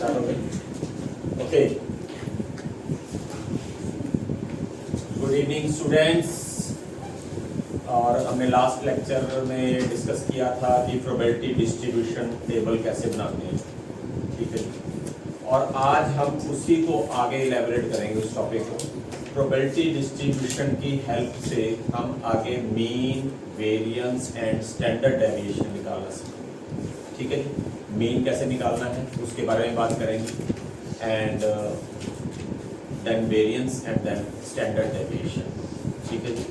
Start हो गई। Okay, good evening students. और हमने लास्ट लेक्चर में डिस्कस किया था कि प्रोबेबिलिटी डिस्ट्रीब्यूशन टेबल कैसे बनाते हैं, ठीक है। और आज हम उसी को आगे इलेबोरेट करेंगे उस टॉपिक को। प्रोबेबिलिटी डिस्ट्रीब्यूशन की हेल्प से हम आगे mean, variance and standard deviation निकालना सीखेंगे, ठीक है। मीन कैसे निकालना है उसके बारे में बात करेंगे, and then variance and then standard deviation, ठीक है जी।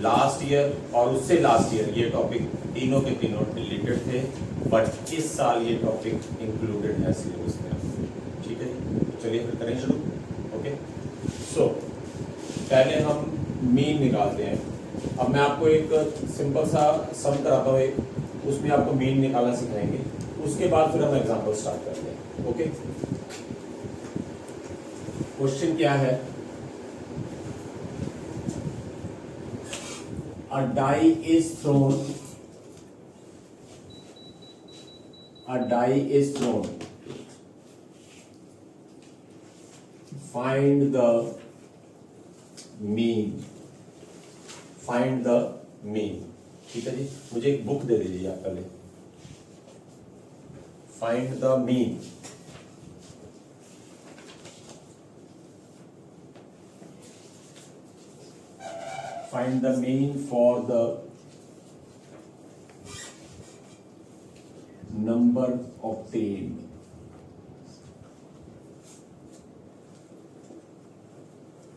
लास्ट ईयर और उससे लास्ट ईयर ये टॉपिक तीनों के तीनों रिलेटेड थे, बट इस साल ये टॉपिक इंक्लूडेड है सिलेबस में, ठीक है जी। चलिए फिर करें शुरू। ओके, सो पहले हम मीन निकालते हैं। अब मैं आपको एक सिंपल सा सम कराता हूँ, एक उसमें आपको मीन निकालना सिखाएंगे, उसके बाद फिर हम एग्जांपल स्टार्ट करते हैं। ओके, क्वेश्चन क्या है? A die is thrown. A die is thrown. Find the mean. Find the mean. ठीक है जी, मुझे एक बुक दे दीजिए आप पहले। Find the mean. Find the mean for the number obtained.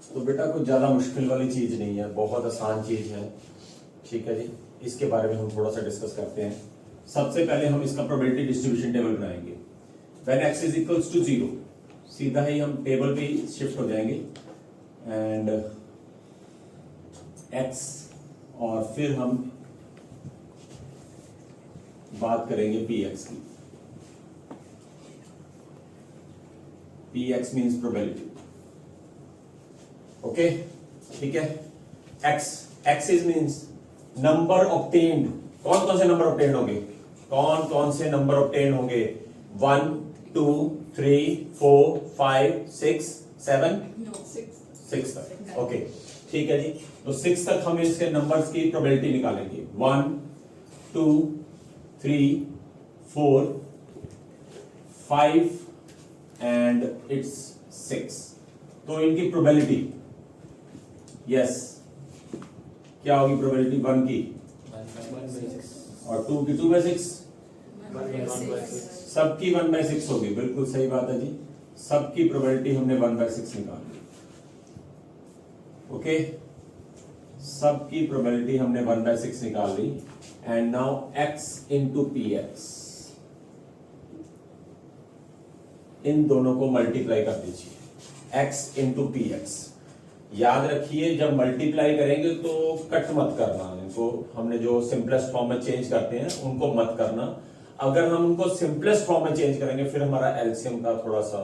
तो बेटा कुछ ज्यादा मुश्किल वाली चीज नहीं है, बहुत आसान चीज है, ठीक है जी। इसके बारे में हम थोड़ा सा डिस्कस करते हैं। सबसे पहले हम इसका प्रोबेबिलिटी डिस्ट्रीब्यूशन टेबल बनाएंगे। When x is equals to 0, सीधा ही हम टेबल पे शिफ्ट हो जाएंगे, एंड x, और फिर हम बात करेंगे px की। px मीन्स प्रोबेबिलिटी, ओके, ठीक है। x is means number obtained. कौन कौन से नंबर ऑब्टेन्ड होंगे? कौन कौन से नंबर ऑब्टेन्ड होंगे? 1 2 3 4 5 6 7 6 तक, ओके, ठीक है जी। तो 6 तक हम इसके नंबर्स की प्रोबेबिलिटी निकालेंगे। 1 2 3 4 5 एंड इट्स 6। तो इनकी प्रोबेबिलिटी, यस, क्या होगी प्रोबेबिलिटी? 1 की 1/6 और 2 की 2/6, सबकी 1/6 होगी। बिल्कुल सही बात है जी, सबकी प्रोबेबिलिटी हमने 1/6 निकाली, ओके। सबकी प्रोबेबिलिटी हमने 1/6 निकाल ली, and now x into px, इन दोनों को मल्टीप्लाई कर दीजिए। x इंटू px, याद रखिए जब मल्टीप्लाई करेंगे तो कट मत करना, इनको हमने जो सिंपलेस्ट फॉर्म में चेंज करते हैं उनको मत करना। अगर हम उनको सिंपलेस्ट फॉर्म में चेंज करेंगे फिर हमारा एलसीएम का थोड़ा सा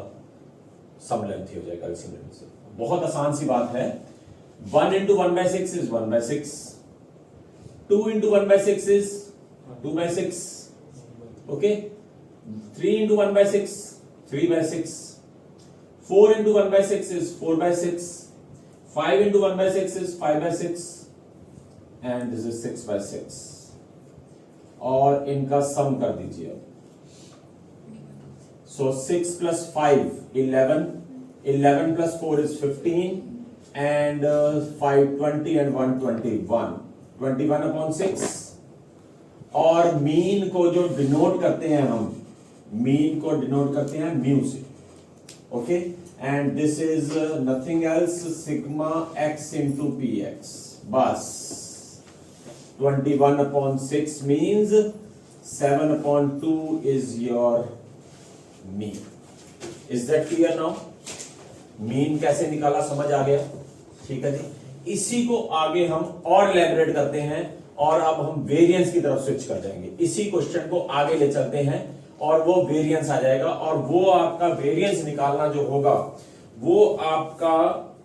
सम लेंथी हो जाएगा एलसीएम से। बहुत आसान सी बात है। 1 into 1/6 is 1/6, 2 into 1/6 is 2/6, okay, 3 into 1/6 3/6, 4 into 1/6 is 4/6, 5 into 1/6 is 5/6, and this is 6/6। और इनका सम कर दीजिए। So 6 plus 5 11, 11 plus 4 is 15, and 5 20 and 1 21, 21/6। और मीन को जो डिनोट करते हैं हम, मीन को डिनोट करते हैं म्यू से, okay, and this is nothing else sigma x into px। बस 21/6 means 7/2 is your mean। Is that clear now? Mean कैसे निकाला समझ आ गया, ठीक है जी। इसी को आगे हम और इलैबोरेट करते हैं, और अब हम वेरिएंस की तरफ स्विच कर जाएंगे। इसी क्वेश्चन को आगे ले चलते हैं और वो वेरिएंस आ जाएगा, और वो आपका वेरिएंस निकालना जो होगा वो आपका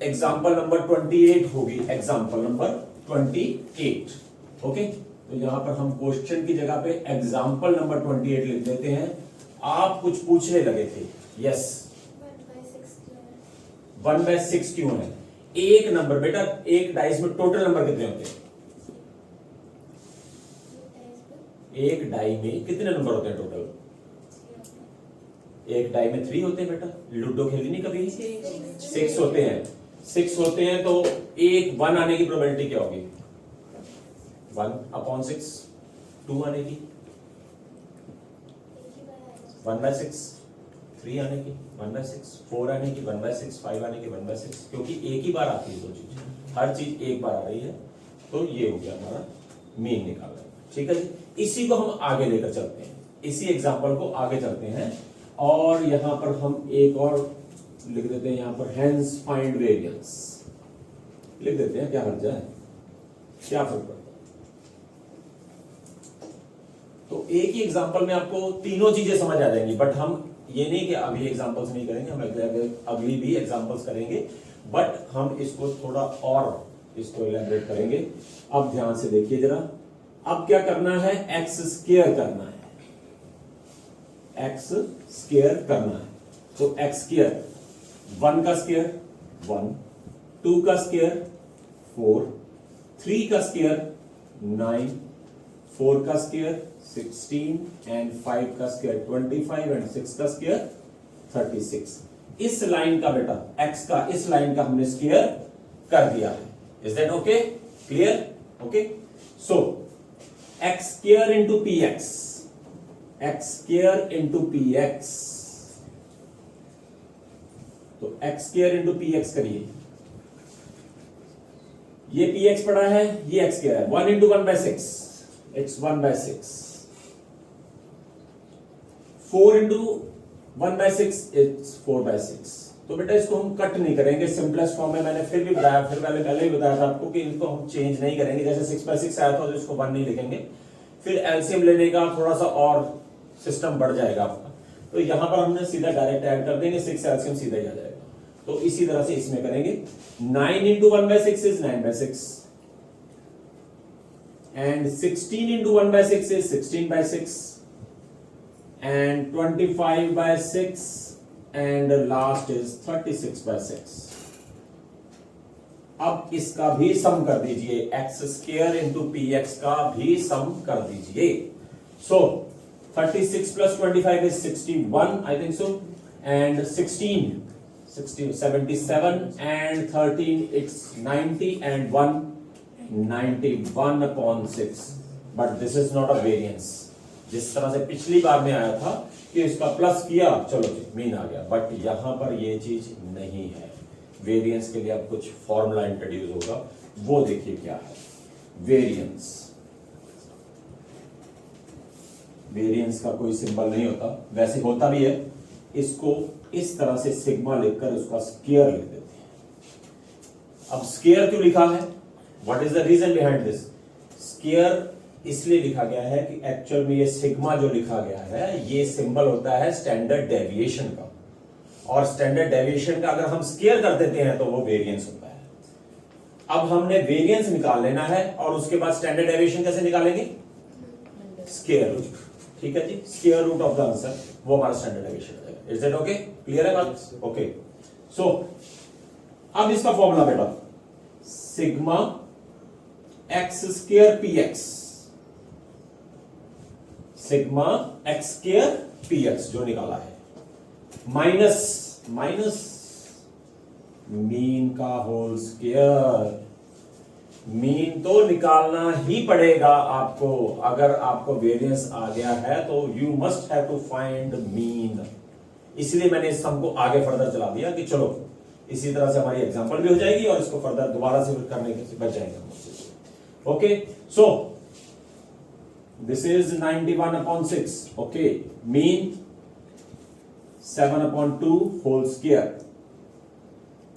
एग्जाम्पल नंबर 28 होगी। Example number 28, okay. तो यहां पर हम क्वेश्चन की जगह पे एग्जाम्पल नंबर 28 लिख देते हैं। आप कुछ पूछने लगे थे यस 1/6 क्यों है? एक नंबर बेटा, एक डाइस में टोटल नंबर कितने होते हैं? एक डाई में कितने नंबर होते हैं टोटल? एक डाई में 3 होते हैं बेटा। लूडो खेली नहीं कभी? 6 होते हैं। 6 होते हैं तो एक 1 आने की प्रोबेबिलिटी क्या होगी? 1/6 2 आने की, 1/6 3 आने की, 1/6 4 आने की, 1/6 5 आने की, 1/6, क्योंकि एक ही बार आती है दो चीज, हर चीज एक बार आ रही है। तो ये हो गया हमारा मीन निकालना। ठीक है जी, इसी को हम आगे लेकर चलते हैं, इसी एग्जांपल को आगे चलते हैं और यहां पर हम एक और लिख देते हैं, यहां पर हेंस फाइंड वेरिएंस लिख देते हैं, क्या हर्ज है, क्या फर्क पड़ता है। तो एक ही एग्जांपल में आपको तीनों चीजें समझ आ जाएंगी, बट हम ये नहीं कि अभी एग्जांपल्स नहीं करेंगे, हम अगली भी एग्जांपल्स करेंगे, बट हम इसको थोड़ा और इसको इलैबोरेट करेंगे। अब ध्यान से देखिए जरा, अब क्या करना है, एक्स स्क्वायर करना है, एक्स स्क्वायर करना है। तो एक्स स्क्वायर 1 का स्क्वायर 1, 2 का स्क्वायर 4, 3 का स्क्वायर 9, 4 का स्क्वायर 16 एंड 5 का स्क्वायर 25 एंड 6 का स्क्वायर 36। इस लाइन का बेटा x का, इस लाइन का हमने स्क्वायर कर दिया है। Is that okay? Clear? Okay, so x square into P x, x square into P x, तो x square into P x करिए, ये पी एक्स पड़ा है, ये x स्क्वायर है, 1 इंटू 1/6 इट्स 1/6, 4 इंटू 1/6 इट्स 4/6। तो बेटा इसको हम कट नहीं करेंगे, सिंपलेस्ट फॉर्म में मैंने फिर भी बताया, फिर पहले ही बताया था आपको कि इनको हम चेंज नहीं करेंगे। जैसे 6/6 आया था तो इसको 1 नहीं लिखेंगे, फिर एलसीएम लेने का थोड़ा सा और सिस्टम बढ़ जाएगा आपका, तो यहां पर हमने सीधा डायरेक्ट ऐड कर देंगे, 6 एलसीएम सीधा ही आ जाएगा। तो इसी तरह से इसमें करेंगे, 9 into 1/6 is 9/6 and 16 into 1/6 is 16/6 and 25/6 and last is 36/6। अब इसका भी सम कर दीजिए, x square into P x का भी सम कर दीजिए। सो 36 plus 25 is 61 I think so, and 16 77 and 13 it's 90 and 1 91/6, but this is not a variance। जिस तरह से पिछली बार में आया था कि इसका प्लस किया चलो जी मीन आ गया, बट यहां पर ये चीज नहीं है। वेरिएंस के लिए अब कुछ फॉर्मूला इंट्रोड्यूस होगा, वो देखिए क्या है। वेरिएंस, वेरिएंस का कोई सिंबल नहीं होता, वैसे होता भी है, इसको इस तरह से सिग्मा लिखकर उसका स्क्वायर लिख देते हैं। अब स्क्वायर क्यों लिखा है, what is the reason behind this? Square इसलिए लिखा गया है कि एक्चुअल में ये सिग्मा जो लिखा गया है ये सिंबल होता है स्टैंडर्ड डेविएशन का, और स्टैंडर्ड डेविएशन का अगर हम स्क्वायर कर देते हैं तो वो वेरिएंस होता है। अब हमने वेरिएंस निकाल लेना है और उसके बाद स्टैंडर्ड डेविएशन कैसे निकालेंगे? Square root. ठीक है जी, square root of the answer, वो हमारा स्टैंडर्ड डेविएशन हो जाएगा। Is that okay? क्लियर है बात? ओके, सो अब इसका फॉर्मूला बेटा, sigma x square P x, sigma x square P x जो निकाला है, माइनस मीन का होल स्क्वायर। मीन तो निकालना ही पड़ेगा आपको, अगर आपको वेरिएंस आ गया है तो you must have to find mean. इसलिए मैंने इस सम को आगे फर्दर चला दिया कि चलो इसी तरह से हमारी एग्जांपल भी हो जाएगी और इसको फर्दर दोबारा से करने के बच जाएंगे। Okay, so this is 91/6, okay, mean 7/2 whole square,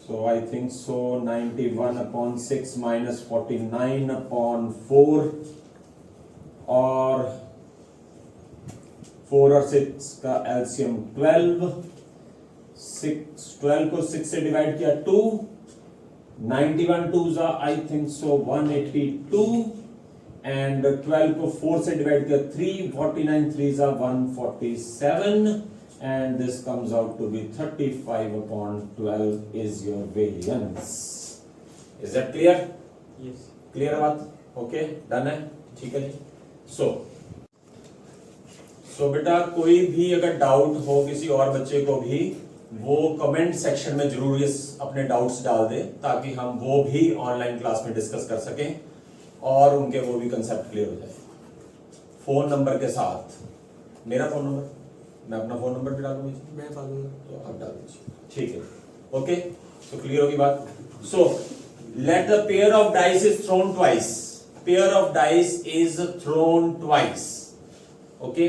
so I think so 91/6 minus 49/4, और 4 और 6 का एलसीएम 12 को 6 से डिवाइड किया 2, 91 2s I think so 182 and 12 को 4 से डिवाइड किया 3, 49 3s 147 and this comes out to be 35 upon 12 is your variance. Is that clear? Yes. Clear बात? Okay, done है? ठीक है जी. So बेटा कोई भी अगर डाउट हो किसी और बच्चे को भी वो कमेंट सेक्शन में जरूर अपने डाउट्स डाल दे ताकि हम वो भी ऑनलाइन क्लास में डिस्कस कर सकें और उनके वो भी कंसेप्ट क्लियर हो जाए. फोन नंबर के साथ. मेरा फोन नंबर, मैं अपना फोन नंबर भी डालूंगी. मैं डालूंगा. तो आप डाल दीजिए. ठीक है. ओके, तो क्लियर होगी बात. So let the pair of dice is throne twice. Pair of dice is throne twice. Okay,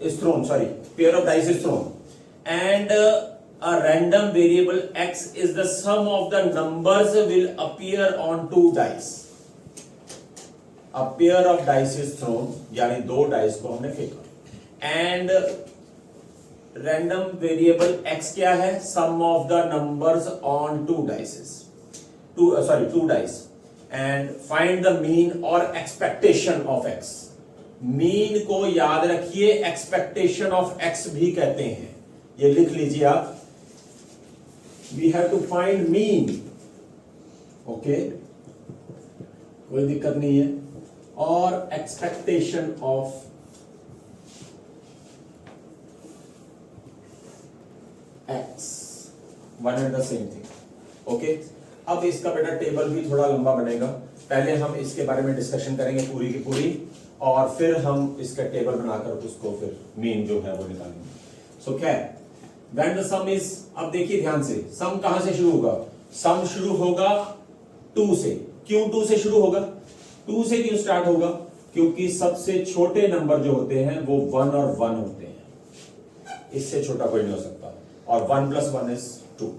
is thrown, sorry, pair of dice is thrown, and a random variable x is the sum of the numbers will appear on two dice. A pair of dice is thrown, यानी दो dice को हमने फेंका, and random variable x क्या है? Sum of the numbers on two dice, two dice, and find the mean or expectation of x. Mean को याद रखिए एक्सपेक्टेशन ऑफ एक्स भी कहते हैं. ये लिख लीजिए आप. We have to find mean. Okay, कोई दिक्कत नहीं है. और expectation of X, one and the same thing. Okay, अब इसका बेटा टेबल भी थोड़ा लंबा बनेगा. पहले हम इसके बारे में डिस्कशन करेंगे पूरी की पूरी और फिर हम इसका टेबल बनाकर उसको फिर मीन जो है वो निकालेंगे. सो खैर, व्हेन द सम इज, अब देखिए ध्यान से, सम कहां से शुरू होगा? सम शुरू होगा 2 से. क्यों 2 से शुरू होगा? 2 से क्यों स्टार्ट होगा? क्योंकि सबसे छोटे नंबर जो होते हैं वो 1 और 1 होते हैं. इससे छोटा कोई नहीं हो सकता. और 1 + 1 is 2.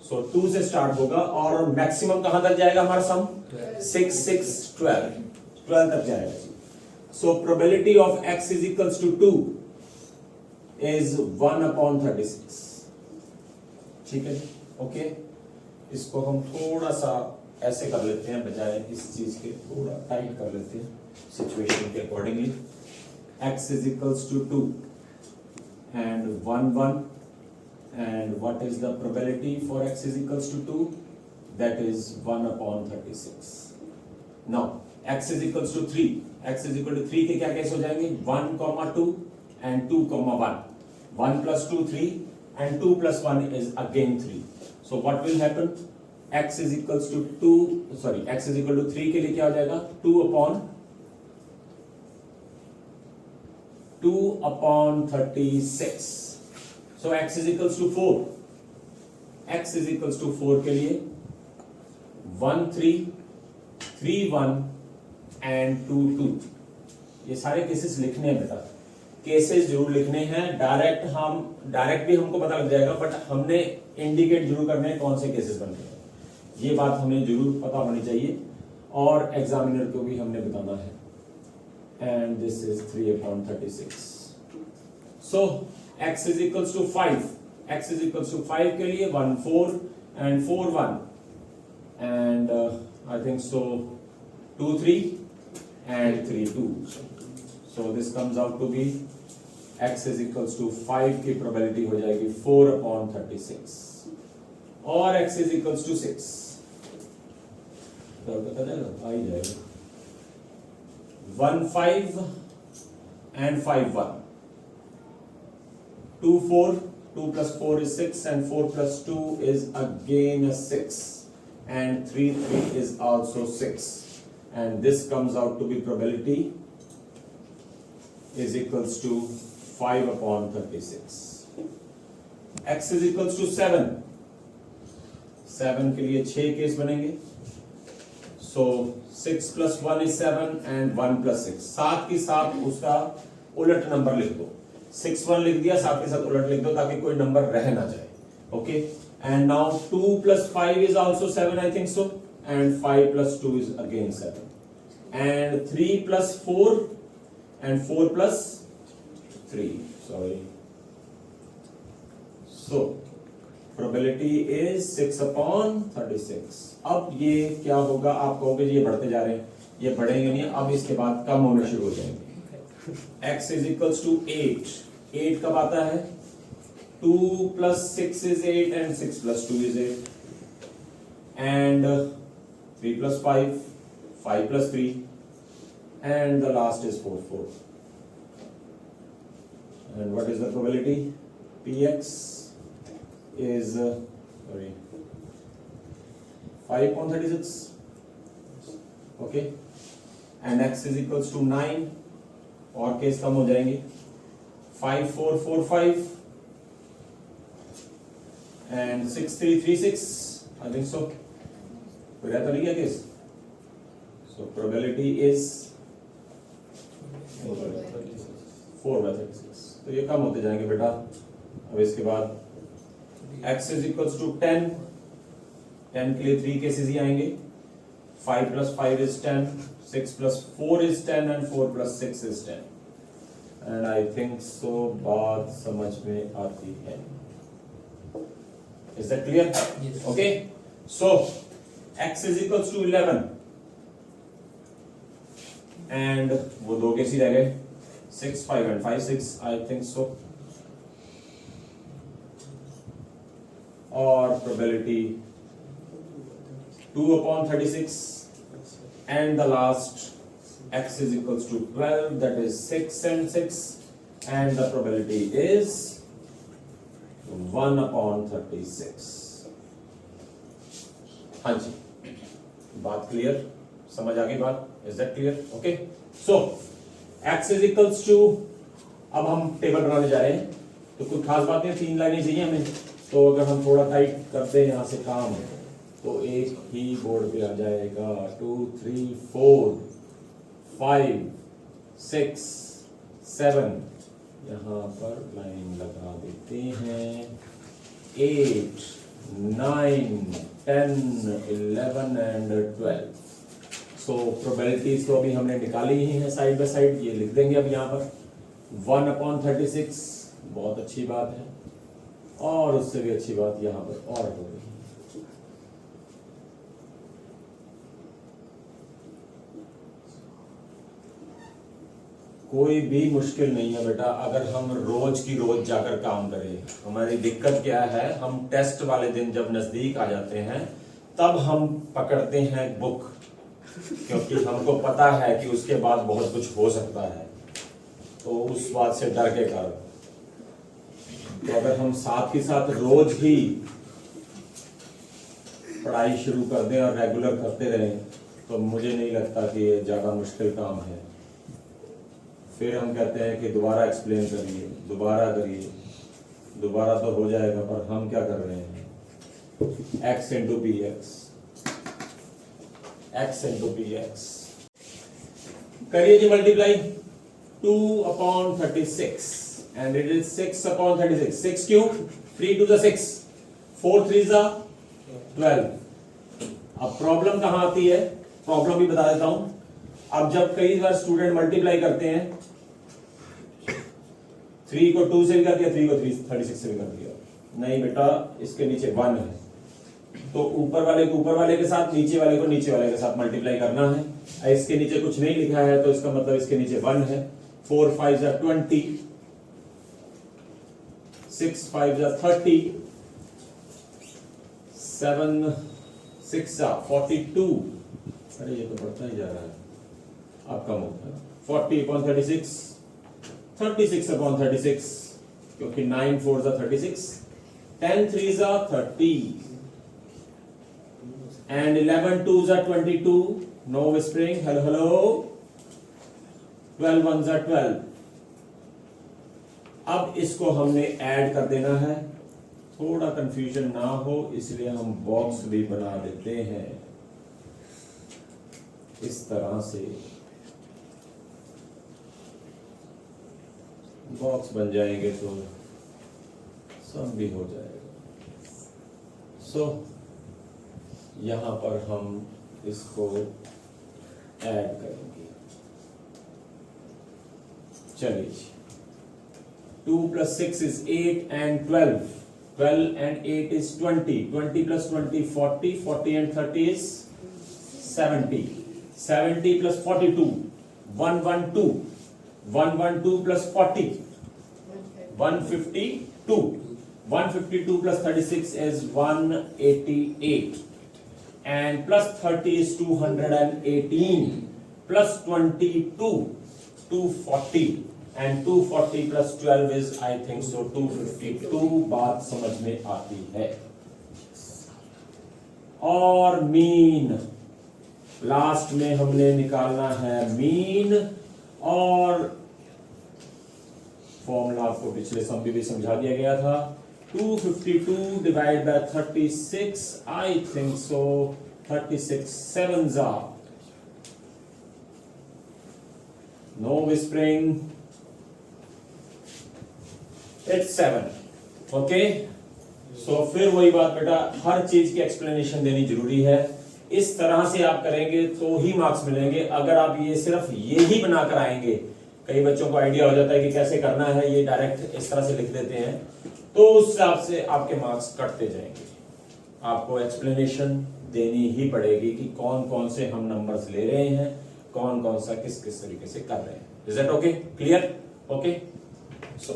सो 2 से स्टार्ट होगा और मैक्सिमम कहां तक जाएगा हमारा सम? 6 6 12 तक जाएगा. So probability of x is equals to 2 is 1 upon 36. ठीक है. ओके, इसको हम थोड़ा सा ऐसे कर लेते हैं बजाय इस चीज के, थोड़ा टाइट कर लेते हैं सिचुएशन के accordingly. x is equals to 2 and 1 1, and what is the probability for x is equals to 2? That is 1 upon 36. Now x is equals to 3. x is equal to 3 के क्या केस हो जाएंगे? 1, 2 and 2, 1. 1 + 2 3 and 2 + 1 is again 3. So what will happen? x is equals to 3 के लिए क्या हो जाएगा? 2 upon 36. So x is equals to 4. x is equals to 4 के लिए 1 3 3 1 and 2 2. ये सारे केसेस लिखने हैं बेटा. केसेस जरूर लिखने हैं. डायरेक्ट भी हमको पता लग जाएगा, बट हमने इंडिकेट जरूर करने हैं कौन से केसेस बन रहे हैं. ये बात हमें जरूर पता होनी चाहिए और एग्जामिनर को भी हमने बताना है. And this is 3 upon 36. So x is equals to 5. x is equals to 5 के लिए 1 4 and 4 1 and I think so 2 3 and 3 2. So this comes out to be x is equals to 5 की probability हो जाएगी 4 upon 36 और x is equals to 6. तो पता चलेगा, आ ही जाएगा. 1 5 and 5 1. 2 4, 2 + 4 is 6 and 4 + 2 is again a 6 and 3 3 is also 6. And this comes out to be probability is equals to 5 upon 36. x is equals to 7. 7 के लिए 6 केस बनेंगे. So 6 + 1 is 7 and 1 + 6. साथ के साथ उसका उलट नंबर लिख दो. 6 1 लिख दिया, साथ के साथ उलट लिख दो ताकि कोई नंबर रह ना जाए. Okay, and now 2 + 5 is also 7, I think so, and 5 + 2 is again 7. And 3 + 4 and 4 + 3. Sorry. So probability is 6 upon 36. अब ये क्या होगा? आप कहोगे ये बढ़ते जा रहे हैं, ये बढ़ेंगे नहीं, अब इसके बाद कम होने शुरू हो जाएंगे. x is equals to 8. 8 कब आता है? 2 plus 6 is 8 and 6 plus 2 is 8 and 3 plus 5, 5 plus 3 and the last is 4, 4. And what is the probability? Px is 5 upon 36. Okay, and x is equals to 9. और केस कम हो जाएंगे. 5 4 4 5 and 6 3 3 6. I think so. कोई रहता नहीं क्या case? So probability is 4/36. तो ये कम होते जाएंगे बेटा. अब इसके बाद x is equals to 10. 10 के लिए 3 केसेस ही आएंगे. 5 plus 5 is 10. 6 plus 4 is 10 and 4 plus 6 is 10. And I think so बात समझ में आती है. Is that clear? Yes. Okay. So x is equals to 11 and वो दो केस ही रह गए. 6 5 and 5 6. I think so. और probability 2 upon 36 and the last x is equals to 12, that is 6 and 6 and the probability is 1 upon 36. हाँ जी, बात clear? समझ आ गई बात? Is that clear? Okay. So x is equals to, अब हम table बनाने जा रहे हैं तो कुछ खास बात नहीं, 3 लाइनें चाहिए हमें. तो अगर हम थोड़ा टाइट करते हैं यहाँ से काम तो एक ही बोर्ड पे आ जाएगा. 2 3 4 5 6 7 यहाँ पर लाइन लगा देते हैं. 8 9 10 11 and 12. सो प्रोबेबिलिटीज तो अभी हमने निकाली ही हैं साइड बाय साइड. ये लिख देंगे अब यहाँ पर. 1 upon 36 बहुत अच्छी बात है और उससे भी अच्छी बात यहाँ पर और हो गई. कोई भी मुश्किल नहीं है बेटा अगर हम रोज की रोज जाकर काम करें. हमारी दिक्कत क्या है, हम टेस्ट वाले दिन जब नजदीक आ जाते हैं तब हम पकड़ते हैं बुक, क्योंकि हमको पता है कि उसके बाद बहुत कुछ हो सकता है. तो उस बात से डर के कारण तो अगर हम साथ ही साथ रोज ही पढ़ाई शुरू कर दें और रेगुलर करते रहें तो मुझे नहीं लगता कि ये ज्यादा मुश्किल काम है. फिर हम कहते हैं कि दोबारा एक्सप्लेन करिए, दोबारा करिए. दोबारा तो हो जाएगा पर हम क्या कर रहे हैं? x into px, x into px. करिए जी multiply. 2 upon 36 and it is 6 upon 36. 6 cube, 3 to the 6, 4 3 जा 12. अब प्रॉब्लम कहाँ आती है? प्रॉब्लम भी बता देता हूं. अब जब कई बार स्टूडेंट मल्टीप्लाई करते हैं 3 को 2 से भी कर दिया, 3 को 36 से भी कर दिया. नहीं बेटा, इसके नीचे 1 है तो ऊपर वाले को ऊपर वाले के साथ, नीचे वाले को नीचे वाले के साथ मल्टीप्लाई करना है. इसके नीचे कुछ नहीं लिखा है तो इसका मतलब इसके नीचे 1 है. 4 5 जा 20, 6 5 जा 30, 7 6 जा 42. अरे ये तो बढ़ता ही जा रहा है. अब कम होता है. 40 upon 36, 36 upon 36, क्योंकि 9 4 जा 36, 10 3 जा 30 and 11 2 जा 22. No whispering. Hello hello. 12 1 जा 12. अब इसको हमने ऐड कर देना है. थोड़ा कंफ्यूजन ना हो इसलिए हम बॉक्स भी बना देते हैं इस तरह से. बॉक्स बन जाएंगे तो सब भी हो जाएगा. सो यहां पर हम इसको ऐड करेंगे. चलिए. 2 plus 6 is 8 and 12. 12 and 8 is 20. 20 plus 20 40. 40 and 30 is 70. 70 plus 42 112. 112 plus 40 152. 152 plus 36 is 188. And plus 30 is 218. Plus 22, 240. And 240 plus 12 is, I think so, 252. बात समझ में आती है. और मीन, लास्ट में हमने निकालना है मीन, और फॉर्मूला आपको पिछले सम भी समझा दिया गया था. 252 divide by 36, I think so 36 sevens are. No whispering. It's 7. Okay? So फिर वही बात बेटा, हर चीज की एक्सप्लेनेशन देनी जरूरी है. इस तरह से आप करेंगे तो ही मार्क्स मिलेंगे. अगर आप ये सिर्फ ये ही बनाकर आएंगे, कई बच्चों को आइडिया हो जाता है कि कैसे करना है, ये डायरेक्ट इस तरह से लिख देते हैं, तो उस हिसाब से आपके मार्क्स कटते जाएंगे. आपको एक्सप्लेनेशन देनी ही पड़ेगी कि कौन कौन से हम नंबर्स ले रहे हैं, कौन कौन सा किस किस तरीके से कर रहे हैं. Is that okay? Clear? Okay. So